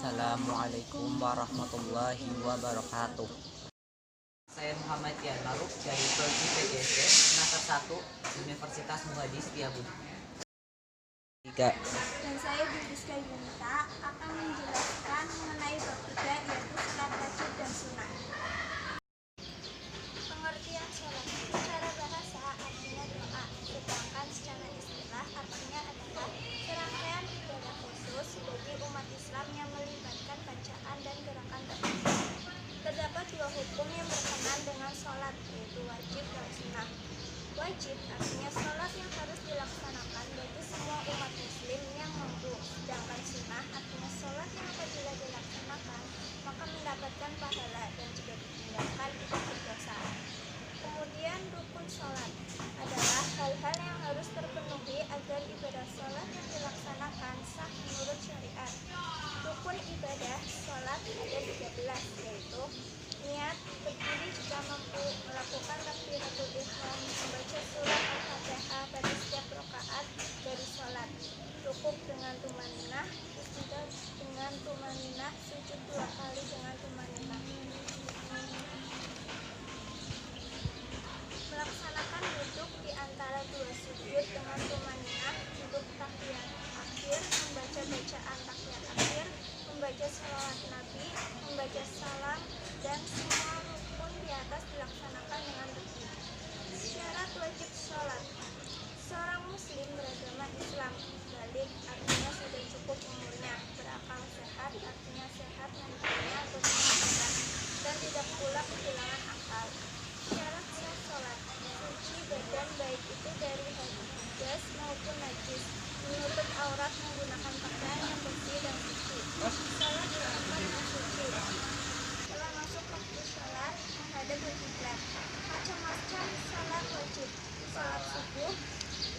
Assalamualaikum warahmatullahi wabarakatuh. Saya Muhammad Yan Maruf dari Prodi PGC semester 1 Universitas Muhadi Setiabudi. Dan saya Bibiska Yunita akan menjelaskan mengenai bab 3 yaitu sholat wajib dan sunnah. Pengertian sholat secara bahasa artinya doa, sedangkan secara istilah artinya adalah serangkaian ibadah khusus bagi umat Islam yang melibatkan bacaan dan gerakan doa. Terdapat dua hukum yang berkenaan dengan sholat, yaitu wajib dan sunnah. Wajib artinya sholat yang harus dilaksanakan bagi semua umat muslim yang mampu, sedangkan sunnah artinya sholat yang apabila dilaksanakan maka mendapatkan pahala dan jika ditinggalkan itu berdosa. Kemudian rukun sholat adalah hal-hal yang harus terpenuhi agar ibadah sholat yang dilaksanakan sah menurut syariat. Rukun ibadah sholat ada 13, yaitu niat, berdiri jika mampu, melakukan takbiratul ihram, membaca surat Al-Fatihah pada setiap rakaat dari sholat, rukuk dengan tumaninah, istidah dengan tumaninah, sujud 2 kali dengan tumaninah. Melaksanakan duduk di antara 2 sujud dengan tumaninah, duduk tahiyat akhir, membaca bacaan tahiyat akhir, membaca salawat Nabi, membaca salam, dan semua rukun di atas dilaksanakan dengan betul. Syarat wajib sholat. Seorang muslim beragama Islam, balik artinya sudah cukup umurnya, berakal sehat artinya sehat nantinya atau sehat, dan tidak pula kehilangan akal. Syarat sah sholat, suci badan baik itu dari hadas maupun najis, menutup aurat menggunakan pakaian yang bersih dan suci. Sholat di tempat yang suci. Setelah masuk waktu sholat, menghadap ke kiblat. Macam-macam sholat wajib. Sholat subuh,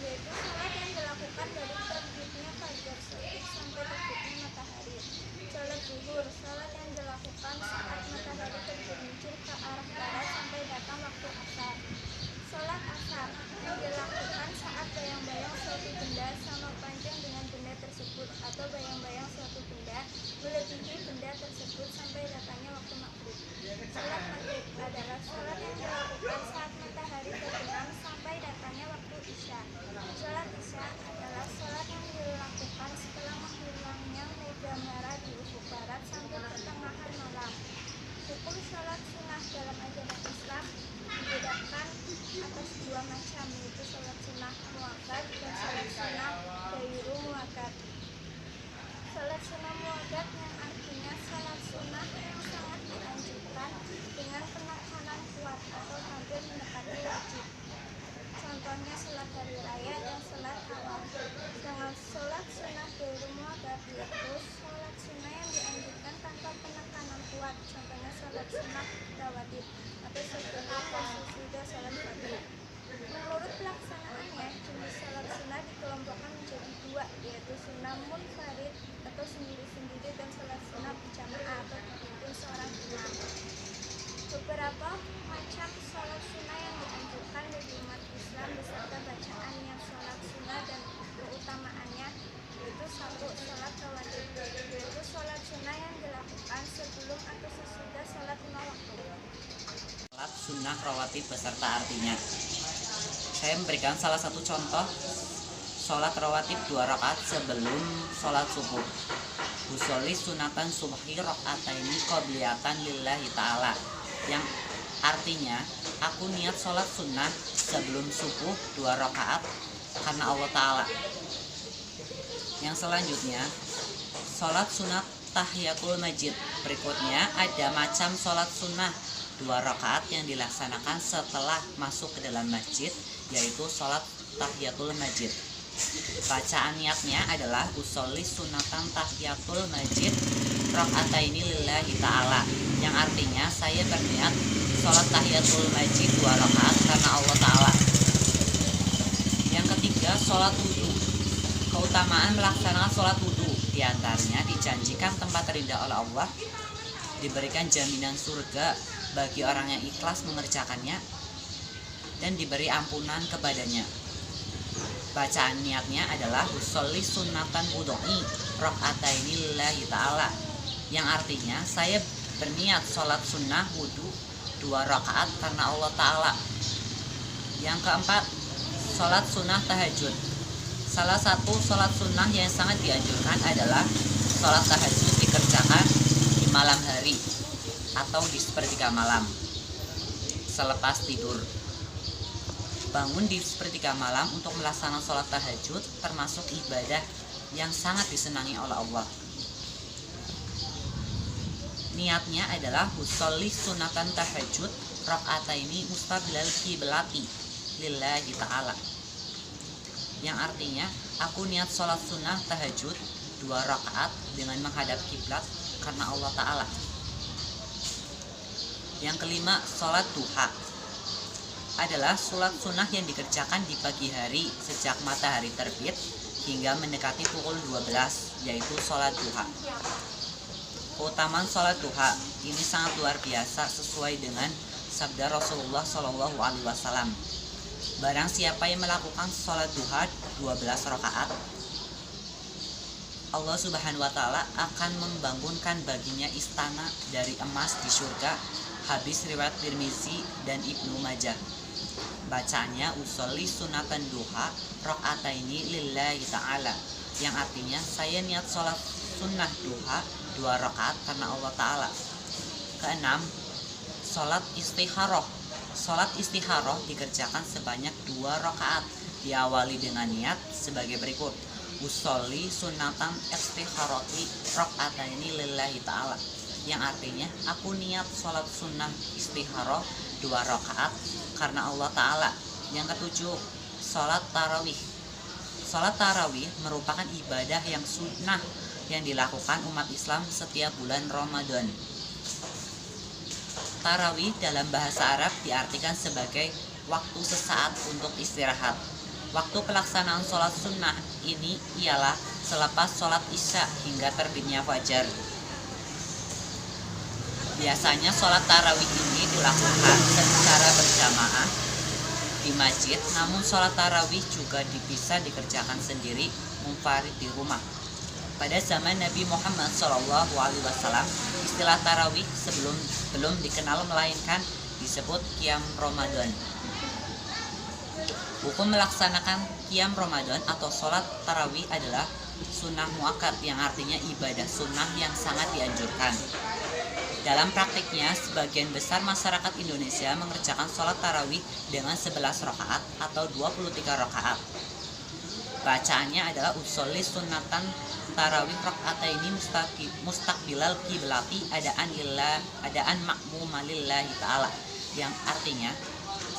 yaitu sholat yang dilakukan dari terbitnya fajar sotik sampai terbitnya matahari. Sholat zuhur, sholat yang dilakukan saat matahari tergelincir ke arah barat sampai datang waktu asar. Sholat asar yang dilakukan saat bayang-bayang suatu benda sama panjang dengan benda tersebut atau bayang-bayang suatu benda melebihi benda tersebut sampai datangnya waktu maghrib. Sholat maghrib adalah sholat yang dilakukan saat matahari terbenam sampai datangnya waktu isya. Sholat isya adalah sholat yang dilakukan setelah menghilangnya mega merah di ufuk barat sampai pertengahan malam. Hukum sholat sunnah dalam ajaran Islam dibedakan atas 2 macam, yaitu sholat sunnah muakkad dan sholat sunnah ghairu muakkad. Sholat sunnah muakkad yang artinya sholat sunnah yang sangat dianjurkan dengan penekanan kuat atau hampir mendekati wajib. Contohnya sholat hari raya dan sholat awal. Dengan sholat sunnah ghairu muakkad yaitu sholat sunnah yang dianjurkan tanpa penekanan kuat. Contohnya sholat sunnah rawatib atau sesudah sholat maghrib. Menurut pelaksanaannya, jenis sholat sunnah dikelompokkan menjadi 2, yaitu sunnah munfarid atau sendiri-sendiri dan sholat sunnah berjamaah atau dipimpin seorang imam. Beberapa macam sholat sunnah yang dianjurkan bagi umat Islam beserta bacaan yang sholat sunnah dan keutamaannya, yaitu 1. Sholat rawatib, yaitu sholat sunnah yang dilakukan sebelum atau sesudah sholat 5 waktu. Sholat sunnah rawatib beserta artinya. Saya memberikan salah satu contoh sholat rawatib 2 rakaat sebelum sholat subuh. Usolli sunatan subhi rakaataini qobliyatan lillahi ta'ala, yang artinya aku niat sholat sunnah sebelum subuh 2 rakaat karena Allah Ta'ala. Yang selanjutnya sholat sunat tahiyatul masjid. Berikutnya ada macam sholat sunnah 2 rakaat yang dilaksanakan setelah masuk ke dalam masjid, yaitu sholat tahiyatul masjid. Bacaan niatnya adalah usolli sunatan tahiyatul masjid rakaataini lillahi ta'ala, yang artinya saya berniat sholat tahiyatul masjid 2 rakaat karena Allah Ta'ala. Yang ketiga, sholat wudhu. Keutamaan melaksanakan sholat wudhu, diantaranya dijanjikan tempat terindah oleh Allah, diberikan jaminan surga bagi orang yang ikhlas mengerjakannya, dan diberi ampunan kepadanya. Bacaan niatnya adalah usolli sunatan wudhu'i rakaataini lillahi ta'ala, yang artinya saya berniat sholat sunnah wudhu 2 rakaat karena Allah Ta'ala. Yang keempat, sholat sunnah tahajud. Salah satu sholat sunnah yang sangat dianjurkan adalah sholat tahajud dikerjakan di malam hari atau di sepertiga malam selepas tidur. Bangun di sepertiga malam untuk melaksanakan sholat tahajud termasuk ibadah yang sangat disenangi oleh Allah. Niatnya adalah usolli sunatan tahajud rakaataini mustabilal qiblati lillahi ta'ala, yang artinya aku niat sholat sunnah tahajud 2 rakaat dengan menghadap kiblat karena Allah Ta'ala. Yang kelima, sholat duha adalah sholat sunnah yang dikerjakan di pagi hari sejak matahari terbit hingga mendekati pukul 12, yaitu sholat duha. Keutamaan sholat duha ini sangat luar biasa sesuai dengan sabda Rasulullah SAW. Barang siapa yang melakukan sholat duha 12 rakaat, Allah Subhanahu wa Ta'ala akan membangunkan baginya istana dari emas di surga. Hadis riwayat Tirmizi dan Ibnu Majah. Bacanya usolli sunatan duha rakaataini lillahi ta'ala, yang artinya saya niat sholat sunnah duha 2 rakaat karena Allah Ta'ala. Keenam, sholat istikharah. Sholat istikharah dikerjakan sebanyak 2 rakaat, diawali dengan niat sebagai berikut: usolli sunatan istikharati rakaataini lillahi ta'ala, yang artinya aku niat sholat sunnah istikharah 2 rakaat karena Allah Ta'ala. Yang ketujuh, sholat tarawih. Sholat tarawih merupakan ibadah yang sunnah yang dilakukan umat Islam setiap bulan Ramadan. Tarawih dalam bahasa Arab diartikan sebagai waktu sesaat untuk istirahat. Waktu pelaksanaan sholat sunnah ini ialah selepas sholat isya hingga terbitnya fajar. Biasanya sholat tarawih ini dilakukan secara berjamaah di masjid, namun sholat tarawih juga bisa dikerjakan sendiri munfarid di rumah. Pada zaman Nabi Muhammad SAW, istilah tarawih belum dikenal, melainkan disebut qiyam Ramadan. Hukum melaksanakan qiyam Ramadan atau sholat tarawih adalah sunnah muakkad, yang artinya ibadah sunnah yang sangat dianjurkan. Dalam praktiknya, sebagian besar masyarakat Indonesia mengerjakan sholat tarawih dengan 11 rakaat atau 23 rakaat. Bacaannya adalah usolli sunnatan tarawih rakaataini mustaqbilal qiblati adaan makmuma lillahi ta'ala, yang artinya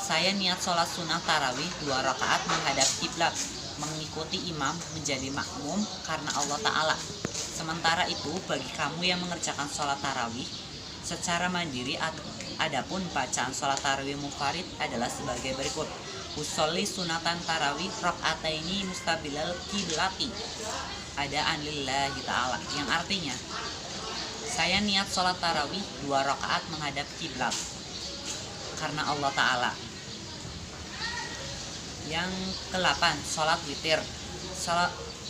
saya niat sholat sunnah tarawih 2 rakaat menghadap kiblat, mengikuti imam menjadi makmum karena Allah Ta'ala. Sementara itu bagi kamu yang mengerjakan sholat tarawih secara mandiri, adapun bacaan sholat tarawih munfarid adalah sebagai berikut: usolli sunatan tarawih rakaataini mustabilal qiblati adaan lillahi ta'ala, yang artinya saya niat sholat tarawih 2 rakaat menghadap kiblat karena Allah Ta'ala. Yang ke-8, sholat witir.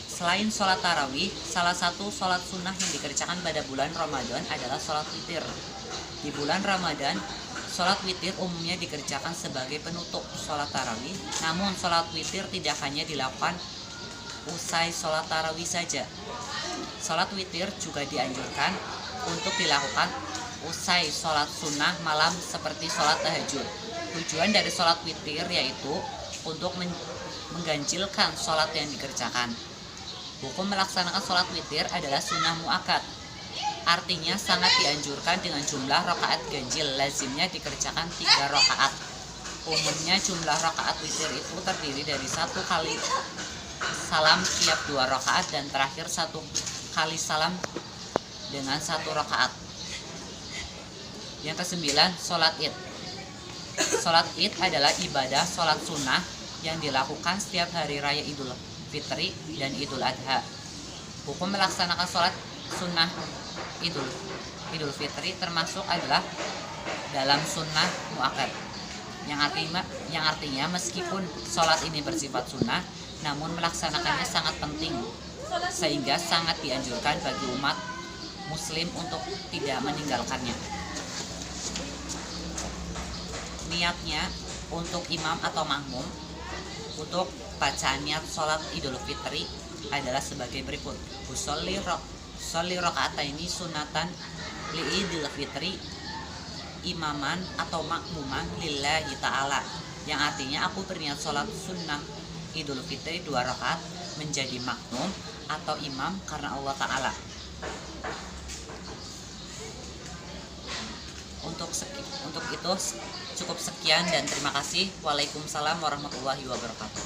Selain sholat tarawih, salah satu sholat sunnah yang dikerjakan pada bulan Ramadan adalah sholat witir. Di bulan Ramadan, sholat witir umumnya dikerjakan sebagai penutup sholat tarawih, namun sholat witir tidak hanya dilakukan usai sholat tarawih saja. Sholat witir juga dianjurkan untuk dilakukan usai sholat sunnah malam seperti sholat tahajud. Tujuan dari sholat witir yaitu untuk mengganjilkan sholat yang dikerjakan. Hukum melaksanakan sholat witir adalah sunnah muakkad, artinya sangat dianjurkan dengan jumlah rakaat ganjil. Lazimnya dikerjakan 3 rakaat. Umumnya jumlah rakaat witir itu terdiri dari 1 kali salam tiap 2 rakaat dan terakhir 1 kali salam dengan 1 rakaat. Yang ke-9, sholat id. Sholat id adalah ibadah sholat sunnah yang dilakukan setiap hari raya Idul Fitri dan Idul Adha. Hukum melaksanakan sholat sunnah Idul Fitri termasuk adalah dalam sunnah muakkad, yang artinya meskipun sholat ini bersifat sunnah, namun melaksanakannya sangat penting sehingga sangat dianjurkan bagi umat muslim untuk tidak meninggalkannya. Niatnya untuk imam atau makmum untuk bacaan niat sholat Idul Fitri adalah sebagai berikut. Sholli rakaataini sunatan li Idul Fitri imaman atau makmuman lillahi ta'ala, yang artinya aku berniat sholat sunnah Idul Fitri 2 rakaat menjadi makmum atau imam karena Allah Ta'ala. Untuk itu cukup sekian dan terima kasih. Waalaikumsalam warahmatullahi wabarakatuh.